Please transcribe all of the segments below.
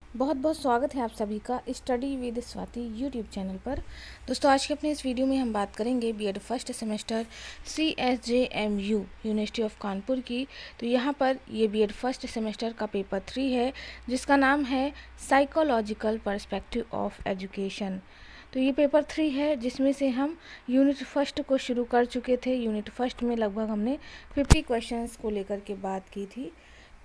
बहुत बहुत स्वागत है आप सभी का study with Swati YouTube channel पर। दोस्तों, आज के अपने इस वीडियो में हम बात करेंगे BEd first semester CSJMU university of Kanpur की। तो यहाँ पर ये बीएड फर्स्ट सेमेस्टर का पेपर 3 है, जिसका नाम है साइकोलॉजिकल पर्सपेक्टिव ऑफ एजुकेशन। तो ये पेपर 3 है, जिसमें से हम यूनिट फर्स्ट को शुरू कर चुके थे। यूनिट फर्स्ट में लगभग हमने 50 क्वेश्चंस को लेकर के बात की थी,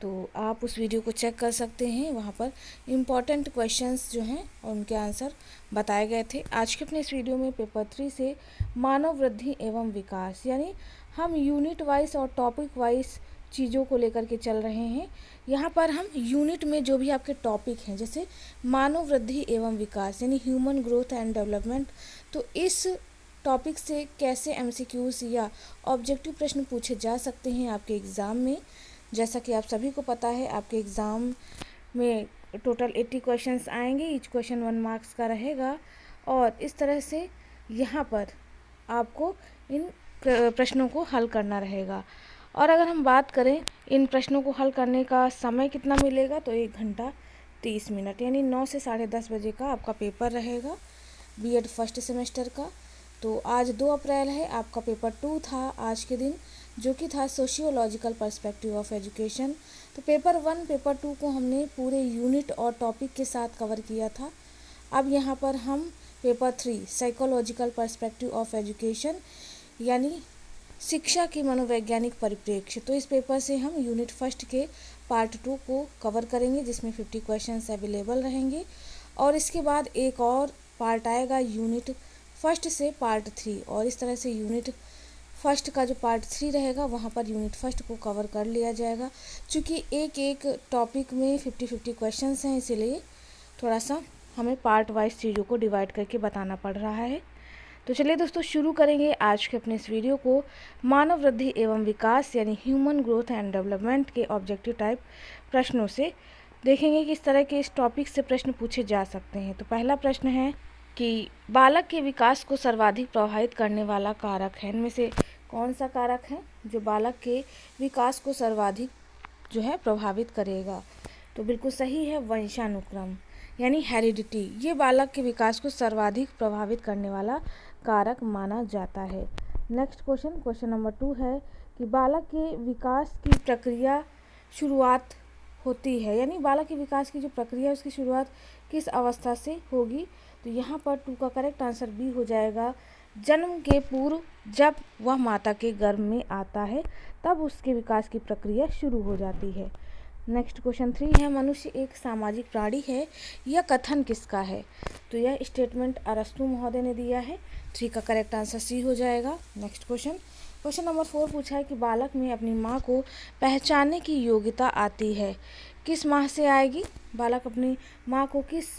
तो आप उस वीडियो को चेक कर सकते हैं। वहाँ पर इम्पॉर्टेंट क्वेश्चंस जो हैं और उनके आंसर बताए गए थे। आज के अपने इस वीडियो में पेपर 3 से मानव वृद्धि एवं विकास, यानी हम यूनिट वाइज और टॉपिक वाइज चीज़ों को लेकर के चल रहे हैं। यहाँ पर हम यूनिट में जो भी आपके टॉपिक हैं, जैसे मानव वृद्धि एवं विकास यानी ह्यूमन ग्रोथ एंड डेवलपमेंट, तो इस टॉपिक से कैसे MCQs या ऑब्जेक्टिव प्रश्न पूछे जा सकते हैं आपके एग्ज़ाम में। जैसा कि आप सभी को पता है, आपके एग्ज़ाम में टोटल 80 क्वेश्चंस आएंगे, ईच क्वेश्चन 1 मार्क्स का रहेगा। और इस तरह से यहाँ पर आपको इन प्रश्नों को हल करना रहेगा। और अगर हम बात करें इन प्रश्नों को हल करने का समय कितना मिलेगा, तो 1 घंटा 30 मिनट, यानी 9 से 10:30 बजे का आपका पेपर रहेगा बीएड फर्स्ट सेमेस्टर का। तो आज 2 अप्रैल है, आपका पेपर 2 था आज के दिन, जो कि था सोशियोलॉजिकल पर्सपेक्टिव ऑफ एजुकेशन। तो पेपर 1 पेपर 2 को हमने पूरे यूनिट और टॉपिक के साथ कवर किया था। अब यहाँ पर हम paper 3 psychological perspective of education यानी शिक्षा की मनोवैज्ञानिक परिप्रेक्ष्य, तो इस पेपर से हम यूनिट फर्स्ट के पार्ट 2 को कवर करेंगे, जिसमें 50 क्वेश्चंस अवेलेबल रहेंगे। और इसके बाद एक और पार्ट आएगा यूनिट फर्स्ट से पार्ट 3, और इस तरह से यूनिट फर्स्ट का जो पार्ट 3 रहेगा वहाँ पर यूनिट फर्स्ट को कवर कर लिया जाएगा। क्योंकि एक एक टॉपिक में 50-50 क्वेश्चंस हैं, इसीलिए थोड़ा सा हमें पार्ट वाइज चीज़ों को डिवाइड करके बताना पड़ रहा है। तो चलिए दोस्तों, शुरू करेंगे आज के अपने इस वीडियो को मानव वृद्धि एवं विकास यानी ह्यूमन ग्रोथ एंड डेवलपमेंट के ऑब्जेक्टिव टाइप प्रश्नों से। देखेंगे किस तरह के इस टॉपिक से प्रश्न पूछे जा सकते हैं। तो पहला प्रश्न है कि बालक के विकास को सर्वाधिक प्रभावित करने वाला कारक है, इनमें से कौन सा कारक है जो बालक के विकास को सर्वाधिक जो है प्रभावित करेगा। तो बिल्कुल सही है, वंशानुक्रम यानी हेरिडिटी। ये बालक के विकास को सर्वाधिक प्रभावित करने वाला कारक माना जाता है। नेक्स्ट क्वेश्चन नंबर 2 है कि बालक के विकास की प्रक्रिया शुरुआत होती है, यानी बालक के विकास की जो प्रक्रिया है उसकी शुरुआत किस अवस्था से होगी। तो यहाँ पर 2 का करेक्ट आंसर बी हो जाएगा, जन्म के पूर्व जब वह माता के गर्भ में आता है तब उसके विकास की प्रक्रिया शुरू हो जाती है। नेक्स्ट क्वेश्चन 3 है, मनुष्य एक सामाजिक प्राणी है, यह कथन किसका है। तो यह स्टेटमेंट अरस्तु महोदय ने दिया है। 3 का करेक्ट आंसर सी हो जाएगा। नेक्स्ट क्वेश्चन नंबर 4 पूछा है कि बालक में अपनी माँ को पहचानने की योग्यता आती है, किस माह से आएगी। बालक अपनी माँ को किस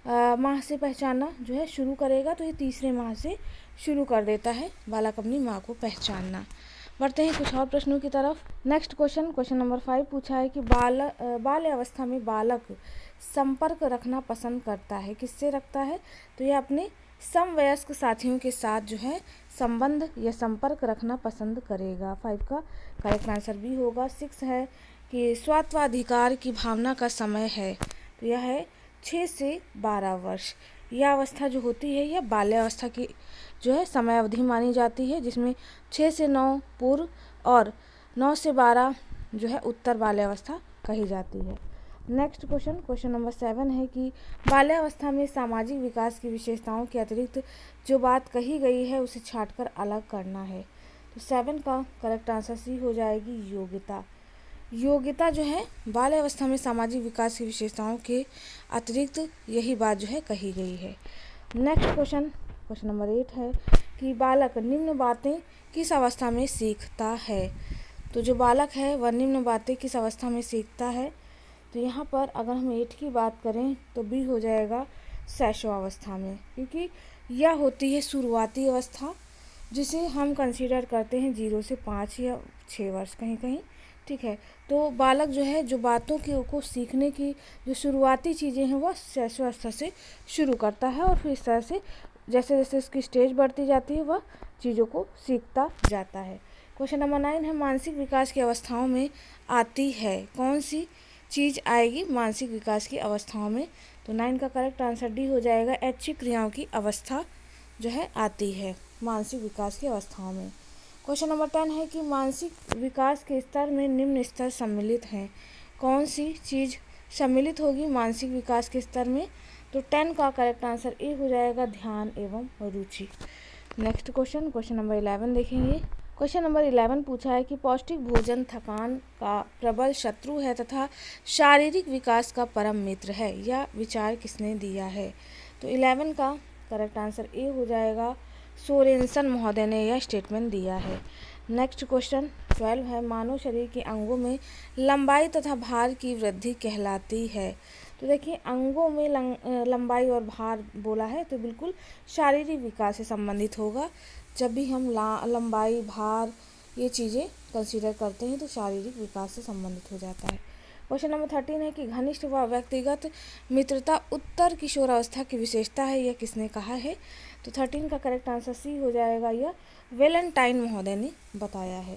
माह से पहचानना जो है शुरू करेगा, तो ये तीसरे माह से शुरू कर देता है बालक अपनी माँ को पहचानना। बढ़ते हैं कुछ और प्रश्नों की तरफ। नेक्स्ट क्वेश्चन नंबर 5 पूछा है कि बाल्य अवस्था में बालक संपर्क रखना पसंद करता है, किससे रखता है। तो यह अपने समवयस्क साथियों के साथ जो है संबंध या संपर्क रखना पसंद करेगा। 5 का करेक्ट आंसर भी होगा। 6 है कि स्वात्वाधिकार की भावना का समय है, तो यह है 6 से 12 वर्ष। यह अवस्था जो होती है यह बाल्यावस्था की जो है समय अवधि मानी जाती है, जिसमें 6 से 9 पूर्व और 9 से 12 जो है उत्तर बाल्यावस्था कही जाती है। नेक्स्ट क्वेश्चन नंबर 7 है कि बाल्यावस्था में सामाजिक विकास की विशेषताओं के अतिरिक्त जो बात कही गई है उसे छांटकर अलग करना है। तो 7 का करेक्ट आंसर सी हो जाएगी, योग्यता। योग्यता जो है बाल्यावस्था में सामाजिक विकास की विशेषताओं के अतिरिक्त यही बात जो है कही गई है। नेक्स्ट क्वेश्चन नंबर 8 है कि बालक निम्न बातें किस अवस्था में सीखता है। तो जो बालक है वह निम्न बातें किस अवस्था में सीखता है। तो यहाँ पर अगर हम 8 की बात करें तो बी हो जाएगा, शैशवावस्था में, क्योंकि यह होती है शुरुआती अवस्था, जिसे हम कंसीडर करते हैं 0 से 5 या 6 वर्ष कहीं कहीं। ठीक है, तो बालक जो है जो बातों को सीखने की जो शुरुआती चीज़ें हैं वह शैशवावस्था से शुरू करता है, और फिर इस तरह से जैसे जैसे इसकी स्टेज बढ़ती जाती है वह चीज़ों को सीखता जाता है। क्वेश्चन नंबर 9 है, मानसिक विकास की अवस्थाओं में आती है कौन सी। चीज़ आएगी मानसिक विकास की अवस्थाओं में? तो 9 का करेक्ट आंसर डी हो जाएगा, ऐच्छिक क्रियाओं की अवस्था जो है आती है मानसिक विकास की अवस्थाओं में। क्वेश्चन नंबर 10 है कि मानसिक विकास के स्तर में निम्न स्तर सम्मिलित हैं। कौन सी चीज़ सम्मिलित होगी मानसिक विकास के स्तर में? तो 10 का करेक्ट आंसर ए हो जाएगा, ध्यान एवं रुचि। नेक्स्ट क्वेश्चन नंबर 11 देखेंगे। क्वेश्चन नंबर 11 पूछा है कि पौष्टिक भोजन थकान का प्रबल शत्रु है तथा शारीरिक विकास का परम मित्र है, यह विचार किसने दिया है? तो 11 का करेक्ट आंसर ए हो जाएगा, सोरेनसन महोदय ने यह स्टेटमेंट दिया है। नेक्स्ट क्वेश्चन 12 है, मानव शरीर के अंगों में लंबाई तथा भार की वृद्धि कहलाती है। तो देखिए, अंगों में लंबाई और भार बोला है तो बिल्कुल शारीरिक विकास से संबंधित होगा। जब भी हम लंबाई, भार ये चीज़ें कंसीडर करते हैं तो शारीरिक विकास से संबंधित हो जाता है। क्वेश्चन नंबर 13 है कि घनिष्ठ व व्यक्तिगत मित्रता उत्तर किशोरावस्था की विशेषता है, यह किसने कहा है? तो 13 का करेक्ट आंसर सी हो जाएगा, यह वेलेंटाइन महोदय ने बताया है।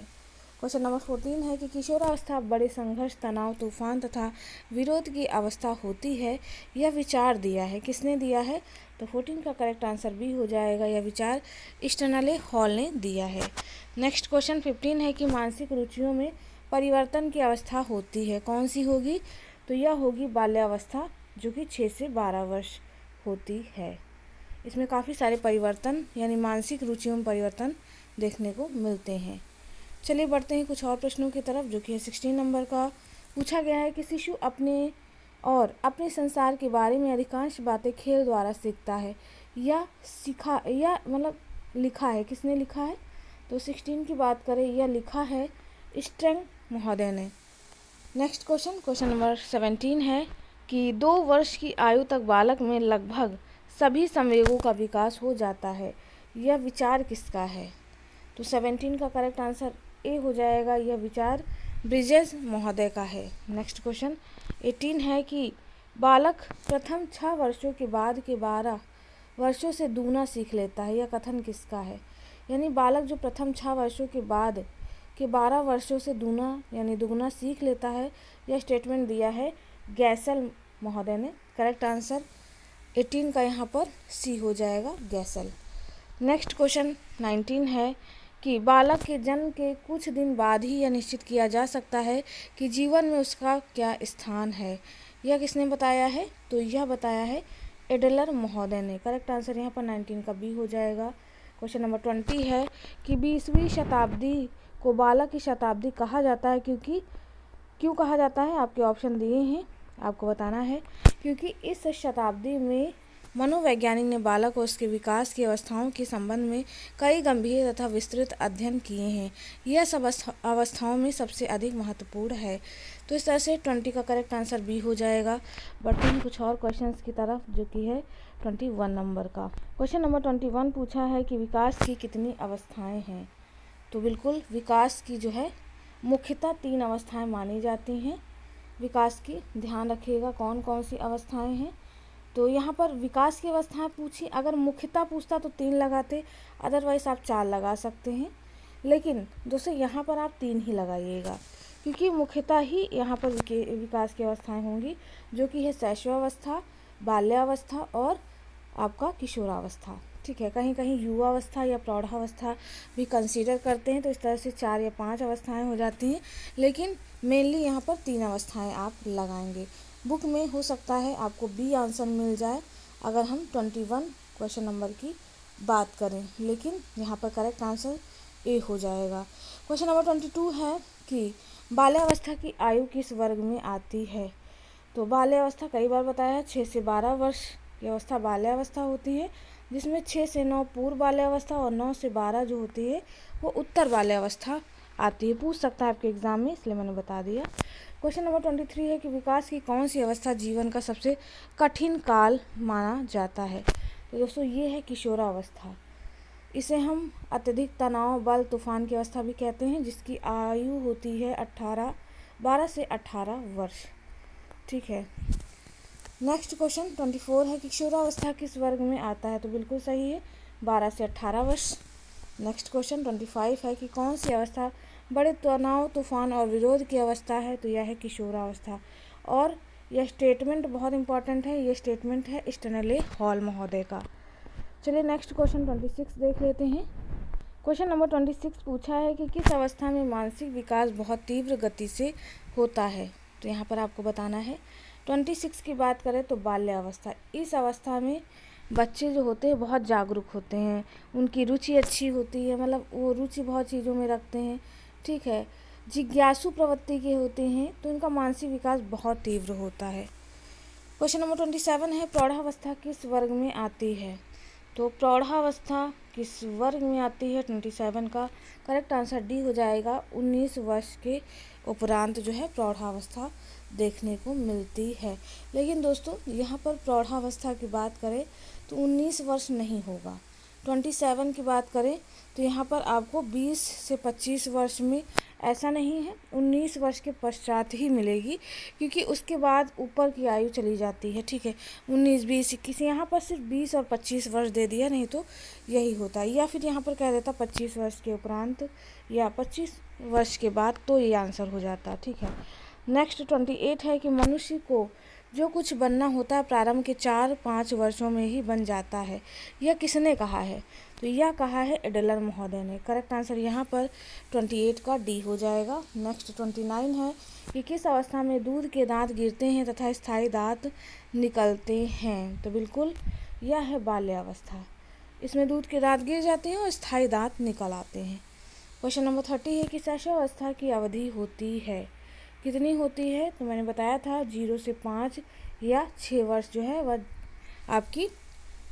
क्वेश्चन नंबर 14 है कि किशोरावस्था बड़े संघर्ष, तनाव, तूफान तथा विरोध की अवस्था होती है, यह विचार दिया है, किसने दिया है? तो 14 का करेक्ट आंसर बी हो जाएगा, यह विचार स्टर्नले हॉल ने दिया है। नेक्स्ट क्वेश्चन 15 है कि मानसिक रुचियों में परिवर्तन की अवस्था होती है, कौन सी होगी? तो यह होगी बाल्यावस्था, जो कि 6 से 12 वर्ष होती है। इसमें काफ़ी सारे परिवर्तन यानी मानसिक रुचियों में परिवर्तन देखने को मिलते हैं। चलिए बढ़ते हैं कुछ और प्रश्नों की तरफ, जो कि है 16 नंबर का। पूछा गया है कि शिशु अपने संसार के बारे में अधिकांश बातें खेल द्वारा सीखता है, या लिखा है, किसने लिखा है? तो 16 की बात करें, यह लिखा है स्ट्रेंग महोदय ने। नेक्स्ट क्वेश्चन नंबर 17 है कि 2 वर्ष की आयु तक बालक में लगभग सभी संवेगों का विकास हो जाता है, यह विचार किसका है? तो 17 का करेक्ट आंसर ए हो जाएगा, यह विचार ब्रिजेस महोदय का है। नेक्स्ट क्वेश्चन 18 है कि बालक प्रथम 6 वर्षों के बाद के 12 वर्षों से दूना सीख लेता है, यह कथन किसका है? यानी बालक जो प्रथम 6 वर्षों के बाद के 12 वर्षों से दूना यानी दुगना सीख लेता है, यह स्टेटमेंट दिया है गैसल महोदय ने। करेक्ट आंसर 18 का यहाँ पर सी हो जाएगा, गैसल। नेक्स्ट क्वेश्चन 19 है कि बालक के जन्म के कुछ दिन बाद ही यह निश्चित किया जा सकता है कि जीवन में उसका क्या स्थान है, यह किसने बताया है? तो यह बताया है एडलर महोदय ने। करेक्ट आंसर यहाँ पर 19 का बी हो जाएगा। क्वेश्चन नंबर 20 है कि 20वीं शताब्दी को बालक की शताब्दी कहा जाता है, क्यों कहा जाता है? आपके ऑप्शन दिए हैं, आपको बताना है। क्योंकि इस शताब्दी में मनोवैज्ञानिक ने बालक और उसके विकास की अवस्थाओं के संबंध में कई गंभीर तथा विस्तृत अध्ययन किए हैं, यह सब अवस्थाओं में सबसे अधिक महत्वपूर्ण है। तो इस तरह से 20 का करेक्ट आंसर बी हो जाएगा। बढ़ते हैं कुछ और क्वेश्चंस की तरफ, जो कि है 21 नंबर का। क्वेश्चन नंबर 21 पूछा है कि विकास की कितनी अवस्थाएं हैं? तो बिल्कुल विकास की जो है मुख्यतः 3 अवस्थाएं मानी जाती हैं विकास की। ध्यान रखिएगा कौन कौन सी अवस्थाएं हैं। तो यहाँ पर विकास की अवस्थाएं पूछी, अगर मुख्यतः पूछता तो 3 लगाते, अदरवाइज आप 4 लगा सकते हैं, लेकिन दोस्तों यहाँ पर आप 3 ही लगाइएगा, क्योंकि मुख्यतः ही यहाँ पर विकास की अवस्थाएं होंगी, जो कि है शैशवावस्था, बाल्यावस्था और आपका किशोरावस्था। ठीक है, कहीं कहीं युवावस्था या प्रौढ़ावस्था भी कंसीडर करते हैं, तो इस तरह से 4 या 5 अवस्थाएं हो जाती हैं, लेकिन मेनली यहाँ पर 3 अवस्थाएं आप लगाएंगे। बुक में हो सकता है आपको बी आंसर मिल जाए अगर हम 21 क्वेश्चन नंबर की बात करें, लेकिन यहाँ पर करेक्ट आंसर ए हो जाएगा। क्वेश्चन नंबर 22 है कि बाल्यावस्था की आयु किस वर्ग में आती है? तो बाल्यावस्था कई बार बताया है, 6 से 12 वर्ष की अवस्था बाल्यावस्था होती है, जिसमें 6 से 9 पूर्व बाल्यावस्था और 9 से 12 जो होती है वो उत्तर बाल्यावस्था आती है। पूछ सकता है आपके एग्जाम में, इसलिए मैंने बता दिया। क्वेश्चन नंबर 23 है कि विकास की कौन सी अवस्था जीवन का सबसे कठिन काल माना जाता है? तो दोस्तों ये है किशोरावस्था। इसे हम अत्यधिक तनाव, बल, तूफान की अवस्था भी कहते हैं, जिसकी आयु होती है 12 से 18 वर्ष। ठीक है। नेक्स्ट क्वेश्चन 24 है कि किशोरावस्था किस वर्ग में आता है? तो बिल्कुल सही है, 12 से 18 वर्ष। नेक्स्ट क्वेश्चन 25 है कि कौन सी अवस्था बड़े तनाव, तूफान और विरोध की अवस्था है? तो यह है किशोरावस्था। और यह स्टेटमेंट बहुत इंपॉर्टेंट है, ये स्टेटमेंट है स्टैनले हॉल महोदय का। चलिए नेक्स्ट क्वेश्चन 26 देख लेते हैं। क्वेश्चन नंबर 26 पूछा है कि किस अवस्था में मानसिक विकास बहुत तीव्र गति से होता है। तो यहाँ पर आपको बताना है। 26 की बात करें तो बाल्यावस्था। इस अवस्था में बच्चे जो होते हैं बहुत जागरूक होते हैं, उनकी रुचि अच्छी होती है, मतलब वो रुचि बहुत चीज़ों में रखते हैं, ठीक है, जिज्ञासु प्रवृत्ति के होते हैं, तो इनका मानसिक विकास बहुत तीव्र होता है। क्वेश्चन नंबर 27 है प्रौढ़ावस्था किस वर्ग में आती है। तो प्रौढ़ावस्था किस वर्ग में आती है 27 का करेक्ट आंसर डी हो जाएगा। 19 वर्ष के उपरांत जो है प्रौढ़ावस्था देखने को मिलती है। लेकिन दोस्तों यहाँ पर प्रौढ़ावस्था की बात करें तो 19 वर्ष नहीं होगा। 27 की बात करें तो यहाँ पर आपको 20 से 25 वर्ष में ऐसा नहीं है, 19 वर्ष के पश्चात ही मिलेगी, क्योंकि उसके बाद ऊपर की आयु चली जाती है, ठीक है। 19, 20, 21 यहाँ पर सिर्फ 20 और 25 वर्ष दे दिया, नहीं तो यही होता है, या फिर यहाँ पर कह देता 25 वर्ष के उपरांत या 25 वर्ष के बाद, तो ये आंसर हो जाता, ठीक है। नेक्स्ट 28 है कि मनुष्य को जो कुछ बनना होता है प्रारंभ के 4-5 वर्षों में ही बन जाता है। यह किसने कहा है। तो यह कहा है एडलर महोदय ने। करेक्ट आंसर यहाँ पर 28 का डी हो जाएगा। नेक्स्ट 29 है कि किस अवस्था में दूध के दांत गिरते हैं तथा स्थायी दांत निकलते हैं। तो बिल्कुल यह है बाल्यावस्था। इसमें दूध के दांत गिर जाते हैं और स्थायी दांत निकल आते हैं। क्वेश्चन नंबर 30 है कि शैशवावस्था की अवधि होती है, कितनी होती है। तो मैंने बताया था 0 से 5 या 6 वर्ष जो है वह आपकी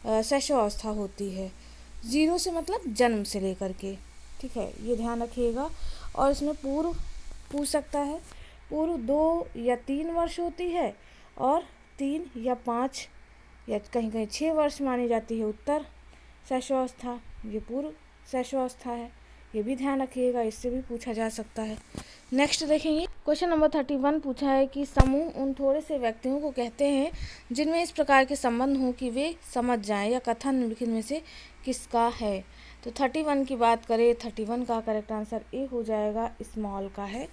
शैशवावस्था होती है। 0 से मतलब जन्म से लेकर के, ठीक है, ये ध्यान रखिएगा। और इसमें पूर्व पूछ सकता है, पूर्व 2 या 3 वर्ष होती है, और 3 या 5 या कहीं कहीं 6 वर्ष मानी जाती है उत्तर शैशवावस्था, ये पूर्व शैशवावस्था है, ये भी ध्यान रखिएगा, इससे भी पूछा जा सकता है। नेक्स्ट देखेंगे क्वेश्चन नंबर 31 पूछा है कि समूह उन थोड़े से व्यक्तियों को कहते हैं जिनमें इस प्रकार के संबंध हों कि वे समझ जाएं, या कथन निम्नलिखित में से किसका है। तो 31 की बात करें, 31 का करेक्ट आंसर ए हो जाएगा, स्मॉल का है।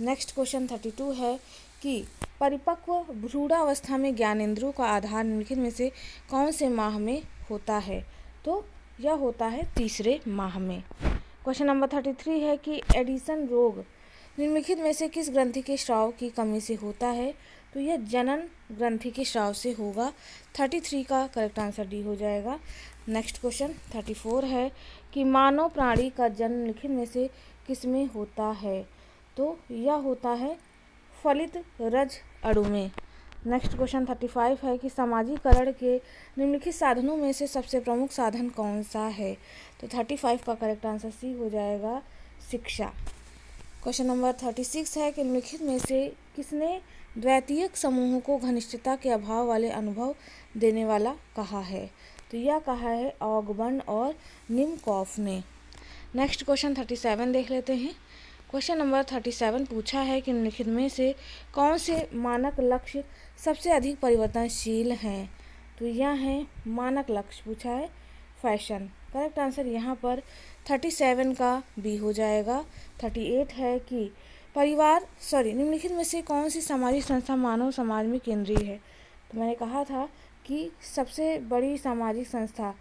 नेक्स्ट क्वेश्चन 32 है कि परिपक्व भ्रूणावस्था में ज्ञानेंद्रियों का आधार निम्नलिखित में से कौन से माह में होता है। तो यह होता है तीसरे माह में। क्वेश्चन नंबर 33 है कि एडिसन रोग निम्नलिखित में से किस ग्रंथि के स्राव की कमी से होता है। तो यह जनन ग्रंथि के स्राव से होगा। 33 का करेक्ट आंसर डी हो जाएगा। नेक्स्ट क्वेश्चन 34 है कि मानव प्राणी का जन्म निम्नलिखित में से किसमें होता है। तो यह होता है फलित रज अणु में। नेक्स्ट क्वेश्चन 35 है कि सामाजिकरण के निम्नलिखित साधनों में से सबसे प्रमुख साधन कौन सा है। तो 35 का करेक्ट आंसर सी हो जाएगा, शिक्षा। क्वेश्चन नंबर 36 है कि निम्नलिखित में से किसने द्वैतीयक समूहों को घनिष्ठता के अभाव वाले अनुभव देने वाला कहा है। तो यह कहा है ऑगबर्न और निमकॉफ ने। नेक्स्ट क्वेश्चन 37 देख लेते हैं। क्वेश्चन नंबर 37 पूछा है कि निम्नलिखित में से कौन से मानक लक्ष्य सबसे अधिक परिवर्तनशील हैं। तो यह है मानक लक्ष्य पूछा है फैशन। करेक्ट आंसर यहाँ पर 37 का बी हो जाएगा। 38 है कि निम्नलिखित में से कौन सी सामाजिक संस्था मानव समाज में केंद्रीय है। तो मैंने कहा था कि सबसे बड़ी सामाजिक संस्था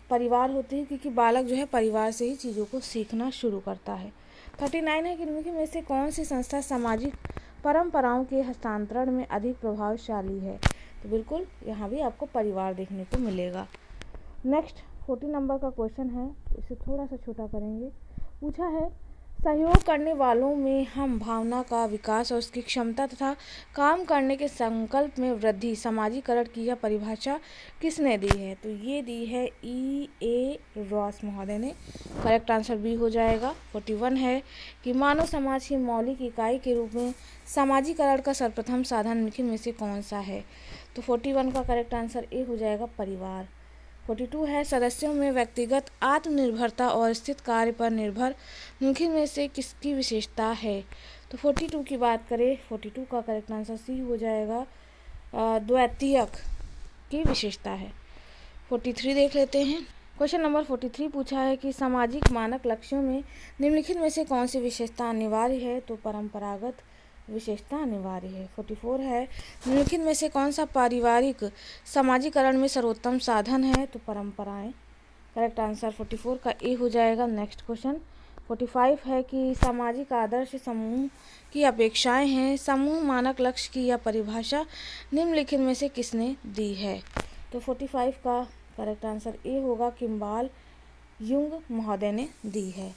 परिवार होती है, क्योंकि बालक जो है परिवार से ही चीज़ों को सीखना शुरू करता है। 39 है कि निम्नलिखित में से कौन सी संस्था सामाजिक परंपराओं के हस्तांतरण में अधिक प्रभावशाली है। तो बिल्कुल यहाँ भी आपको परिवार देखने को मिलेगा। नेक्स्ट 40 नंबर का क्वेश्चन है, इसे थोड़ा सा छोटा करेंगे। पूछा है सहयोग करने वालों में हम भावना का विकास और उसकी क्षमता तथा काम करने के संकल्प में वृद्धि सामाजिकरण की यह परिभाषा किसने दी है। तो ये दी है E.A. रॉस महोदय ने। करेक्ट आंसर बी हो जाएगा। 41 है कि मानव समाज की मौलिक इकाई के रूप में सामाजिकरण का सर्वप्रथम साधन निम्नलिखित में से कौन सा है। तो 41 का करेक्ट आंसर ए हो जाएगा, परिवार। 42 है सदस्यों में व्यक्तिगत आत्मनिर्भरता और स्थित कार्य पर निर्भर निम्नलिखित में से किसकी विशेषता है। तो 42 की बात करें, 42 का करेक्ट आंसर सी हो जाएगा, द्वैतीयक की विशेषता है। 43 देख लेते हैं। क्वेश्चन नंबर 43 पूछा है कि सामाजिक मानक लक्ष्यों में निम्नलिखित में से कौन सी विशेषता अनिवार्य है। तो परंपरागत विशेषता अनिवार्य है। 44 है, निम्नलिखित में से कौन सा पारिवारिक समाजीकरण में सर्वोत्तम साधन है? तो परंपराएं। करेक्ट आंसर 44 का ए हो जाएगा। नेक्स्ट क्वेश्चन 45 है कि सामाजिक आदर्श समूह की अपेक्षाएं हैं, समूह मानक लक्ष्य की यह परिभाषा निम्नलिखित में से किसने दी है? तो 45 का करेक्ट आंसर ए होगा, किम्बाल युंग महोदय ने दी है।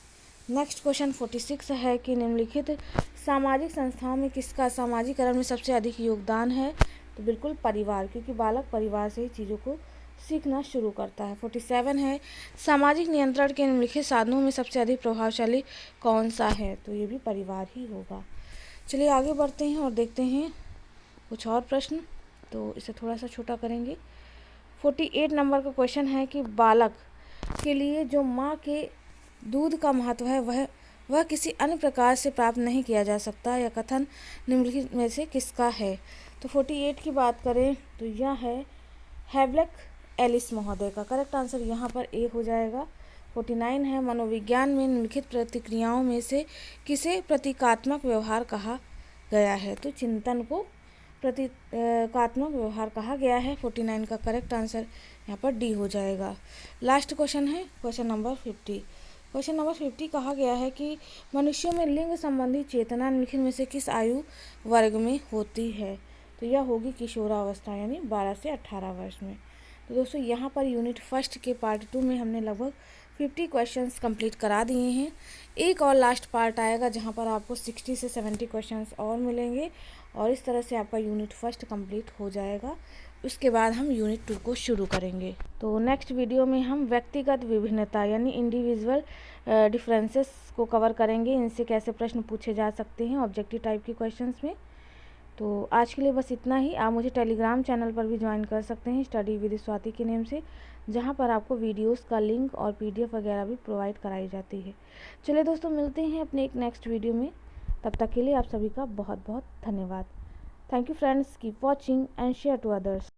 नेक्स्ट क्वेश्चन 46 है कि निम्नलिखित सामाजिक संस्थाओं में किसका सामाजिकरण में सबसे अधिक योगदान है? तो बिल्कुल परिवार, क्योंकि बालक परिवार से ही चीज़ों को सीखना शुरू करता है। 47 है, सामाजिक नियंत्रण के निम्नलिखित साधनों में सबसे अधिक प्रभावशाली कौन सा है? तो ये भी परिवार ही होगा। चलिए आगे बढ़ते हैं और देखते हैं कुछ और प्रश्न, तो इसे थोड़ा सा छोटा करेंगे। 48 नंबर का क्वेश्चन है कि बालक के लिए जो माँ के दूध का महत्व है वह किसी अन्य प्रकार से प्राप्त नहीं किया जा सकता। यह कथन निम्नलिखित में से किसका है? तो 48 की बात करें तो यह है हैवलक एलिस महोदय का। करेक्ट आंसर यहाँ पर ए हो जाएगा। 49 है, मनोविज्ञान में निम्नलिखित प्रतिक्रियाओं में से किसे प्रतीकात्मक व्यवहार कहा गया है? तो चिंतन को प्रतीकात्मक व्यवहार कहा गया है। 49 का करेक्ट आंसर यहाँ पर डी हो जाएगा। लास्ट क्वेश्चन है क्वेश्चन नंबर 50। क्वेश्चन नंबर 50 कहा गया है कि मनुष्यों में लिंग संबंधी चेतना निम्नलिखित में से किस आयु वर्ग में होती है? तो यह होगी किशोरावस्था, यानी 12 से 18 वर्ष में। तो दोस्तों यहाँ पर यूनिट फर्स्ट के पार्ट 2 में हमने लगभग 50 क्वेश्चंस कंप्लीट करा दिए हैं। एक और लास्ट पार्ट आएगा जहाँ पर आपको 60 से 70 क्वेश्चंस और मिलेंगे और इस तरह से आपका यूनिट फर्स्ट कंप्लीट हो जाएगा। उसके बाद हम यूनिट 2 को शुरू करेंगे। तो नेक्स्ट वीडियो में हम व्यक्तिगत विभिन्नता यानी इंडिविजुअल डिफरेंसेस को कवर करेंगे। इनसे कैसे प्रश्न पूछे जा सकते हैं ऑब्जेक्टिव टाइप के क्वेश्चंस में। तो आज के लिए बस इतना ही। आप मुझे टेलीग्राम चैनल पर भी ज्वाइन कर सकते हैं स्टडी विद स्वाति के नेम से, जहां पर आपको वीडियोस का लिंक और PDF वगैरह भी प्रोवाइड कराई जाती है। चलिए दोस्तों, मिलते हैं अपने एक नेक्स्ट वीडियो में। तब तक के लिए आप सभी का बहुत बहुत धन्यवाद। Thank you friends, keep watching and share to others.